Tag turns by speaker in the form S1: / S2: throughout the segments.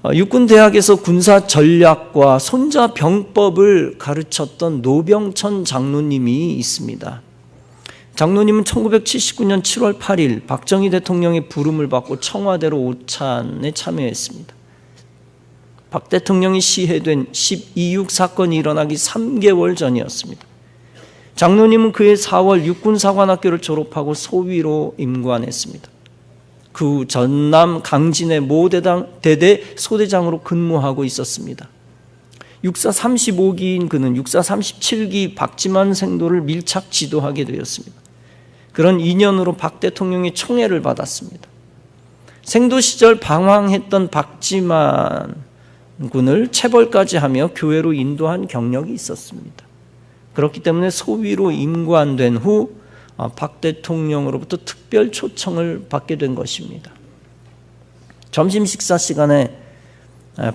S1: 육군대학에서 군사 전략과 손자병법을 가르쳤던 노병천 장로님이 있습니다. 장로님은 1979년 7월 8일 박정희 대통령의 부름을 받고 청와대로 오찬에 참여했습니다. 박 대통령이 시해된 12.6 사건이 일어나기 3개월 전이었습니다. 장로님은 그해 4월 육군사관학교를 졸업하고 소위로 임관했습니다. 그 후 전남 강진의 모 대대 소대장으로 근무하고 있었습니다. 육사 35기인 그는 육사 37기 박지만 생도를 밀착 지도하게 되었습니다. 그런 인연으로 박 대통령의 총애를 받았습니다. 생도 시절 방황했던 박지만 군을 체벌까지 하며 교회로 인도한 경력이 있었습니다. 그렇기 때문에 소위로 임관된 후 박 대통령으로부터 특별 초청을 받게 된 것입니다. 점심 식사 시간에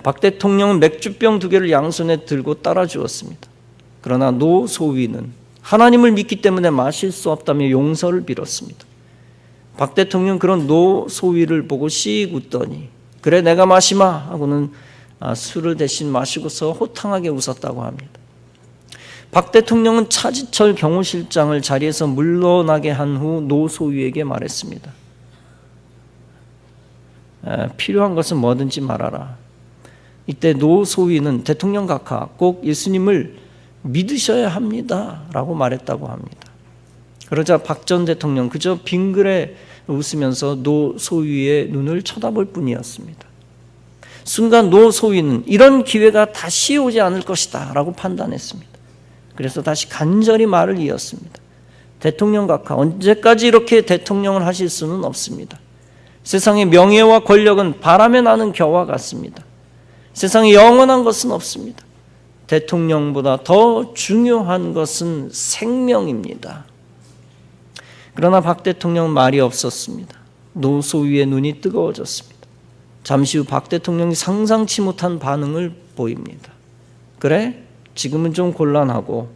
S1: 박 대통령은 맥주병 2개를 양손에 들고 따라 주었습니다. 그러나 노 소위는 하나님을 믿기 때문에 마실 수 없다며 용서를 빌었습니다. 박 대통령 그런 노 소위를 보고 씩 웃더니 그래 내가 마시마 하고는 술을 대신 마시고서 호탕하게 웃었다고 합니다. 박 대통령은 차지철 경호실장을 자리에서 물러나게 한 후 노 소위에게 말했습니다. 필요한 것은 뭐든지 말하라. 이때 노 소위는 대통령 각하 꼭 예수님을 믿으셔야 합니다 라고 말했다고 합니다. 그러자 박 전 대통령 그저 빙그레 웃으면서 노 소위의 눈을 쳐다볼 뿐이었습니다. 순간 노 소위는 이런 기회가 다시 오지 않을 것이다 라고 판단했습니다. 그래서 다시 간절히 말을 이었습니다. 대통령 각하, 언제까지 이렇게 대통령을 하실 수는 없습니다. 세상의 명예와 권력은 바람에 나는 겨와 같습니다. 세상에 영원한 것은 없습니다. 대통령보다 더 중요한 것은 생명입니다. 그러나 박 대통령은 말이 없었습니다. 노 소위의 눈이 뜨거워졌습니다. 잠시 후 박 대통령이 상상치 못한 반응을 보입니다. 그래? 지금은 좀 곤란하고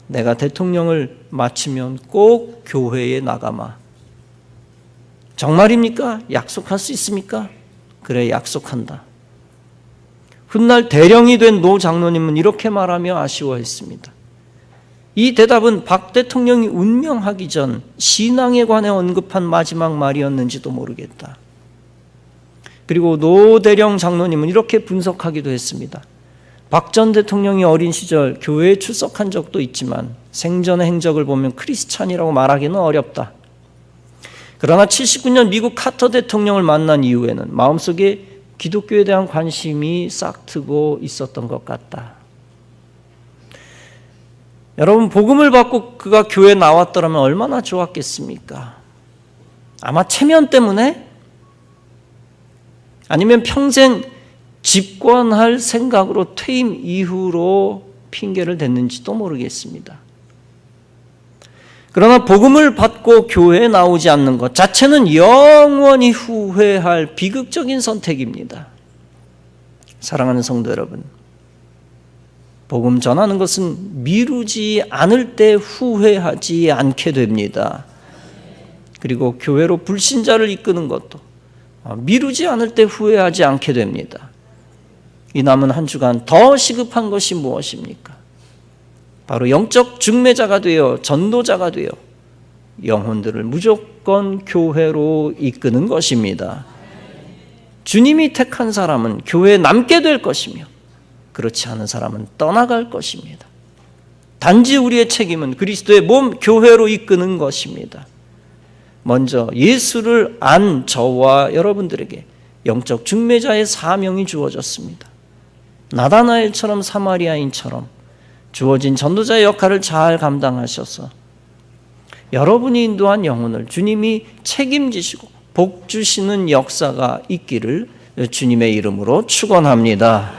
S1: 내가 대통령을 마치면 꼭 교회에 나가마. 정말입니까? 약속할 수 있습니까? 그래 약속한다. 훗날 대령이 된 노 장로님은 이렇게 말하며 아쉬워했습니다. 이 대답은 박 대통령이 운명하기 전 신앙에 관해 언급한 마지막 말이었는지도 모르겠다. 그리고 노 대령 장로님은 이렇게 분석하기도 했습니다. 박 전 대통령이 어린 시절 교회에 출석한 적도 있지만 생전의 행적을 보면 크리스찬이라고 말하기는 어렵다. 그러나 79년 미국 카터 대통령을 만난 이후에는 마음속에 기독교에 대한 관심이 싹트고 있었던 것 같다. 여러분, 복음을 받고 그가 교회에 나왔더라면 얼마나 좋았겠습니까? 아마 체면 때문에? 아니면 평생 집권할 생각으로 퇴임 이후로 핑계를 댔는지도 모르겠습니다. 그러나 복음을 받고 교회에 나오지 않는 것 자체는 영원히 후회할 비극적인 선택입니다. 사랑하는 성도 여러분, 복음 전하는 것은 미루지 않을 때 후회하지 않게 됩니다. 그리고 교회로 불신자를 이끄는 것도 미루지 않을 때 후회하지 않게 됩니다. 이 남은 한 주간 더 시급한 것이 무엇입니까? 바로 영적 중매자가 되어 전도자가 되어 영혼들을 무조건 교회로 이끄는 것입니다. 주님이 택한 사람은 교회에 남게 될 것이며 그렇지 않은 사람은 떠나갈 것입니다. 단지 우리의 책임은 그리스도의 몸 교회로 이끄는 것입니다. 먼저 예수를 안 저와 여러분들에게 영적 중매자의 사명이 주어졌습니다. 나다나엘처럼 사마리아인처럼 주어진 전도자의 역할을 잘 감당하셔서 여러분이 인도한 영혼을 주님이 책임지시고 복 주시는 역사가 있기를 주님의 이름으로 축원합니다.